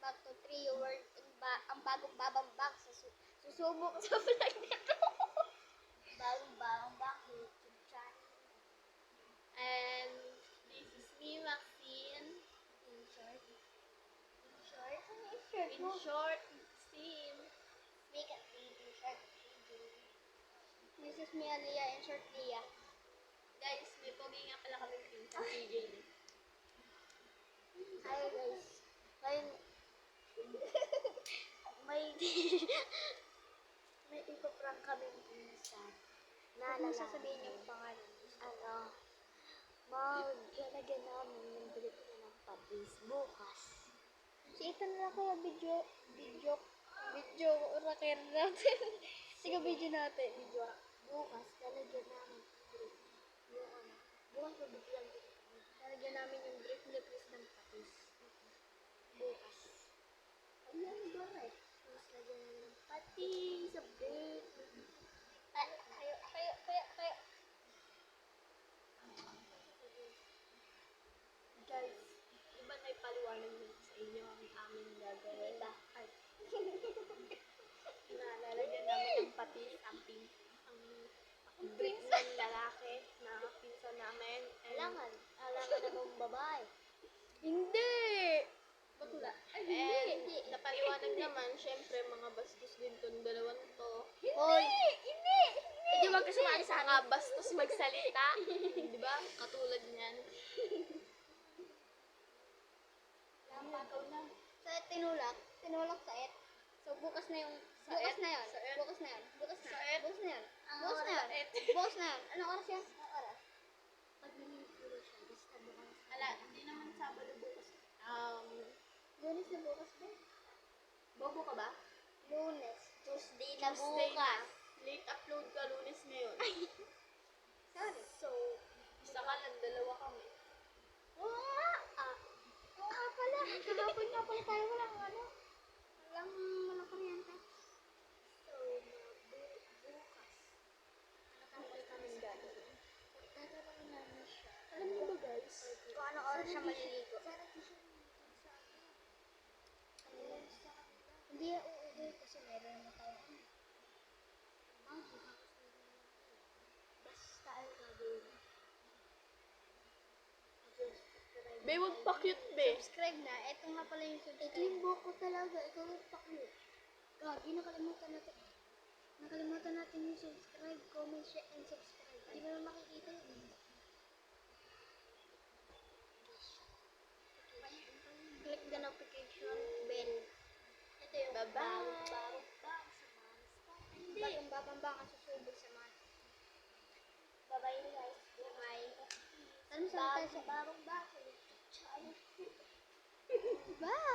Welcome to Trio World ang bagong babambang susubok sa vlog nito. Bagong babambang YouTube channel. And this is me, Maxine. In short? In short, Maxine. Make it in short. This is me, Aliyah. In short, Leah. Guys, may pogi nga pala kami pinsan, TJ. Hi guys. Ngayon, may ipaprank kami pinsan. Huwag mo sasabihin yung pangalan. Maglalagyan namin yung bilik na ng patis bukas. Si Ethan na lang kaya video raker natin. Sige, video natin. Bukas, lalagyan namin bukas mabigyan din kami. Lalagyan namin yung brief ng patis. Bukas. Ayan, bukas. Bukas lagyan namin ng patis sa brief. Kayo. Guys, iba na ipaliwanag nyo sa inyo ang aming gagawin. Diba? Ay, nalalagyan namin ng patis ang brief ng lalaki na pinsan namin. Alangan akong babae. Hindi! Bakla. Ay, Hindi. Napaliwanag naman, syempre, mga bastos din tong dalawang to. Hoy! Hindi! Hindi wag ka sumali sa mga bastos magsalita. Di ba? Katulad niyan. Napakaw na. So, tinulak sa et. So, bukas na yun. Bukas na yun. Anong oras yan? Pag nangyayari siya, basta bukas. Ala, hindi naman Sabado bukas. Lunes na bukas ba? Bobo ka ba? Lunes. Tuesday na Tuesday bukas. na. Late upload ka, Lunes ngayon. Sorry. So, isa ka lang, dalawa kami. Oo nga. Oo nga pala. Kahapon nga pala tayo walang kuryente. So, bukas. Natapos kami sa gano'n. Tatanungin namin siya. Alam mo ba guys? Kung anong oras siya maliligo. Hindi uuwi kasi meron naman tayo. Basta ay gagawin. Be, wag pa cute, be. Subscribe na. Ito nga pala yung subscribe. Ito yung buhok ko talaga. Ikaw yung paklit. Gagi, nakalimutan natin yung subscribe, comment, share, and subscribe. Hindi mo na makikita yun. Click the notification bell. Ito yung Bye-bye. Hindi. Bagong babamba ang susubok sa mga. Bye-bye guys. Bye. Saan tayo sa barong bakit? Bye.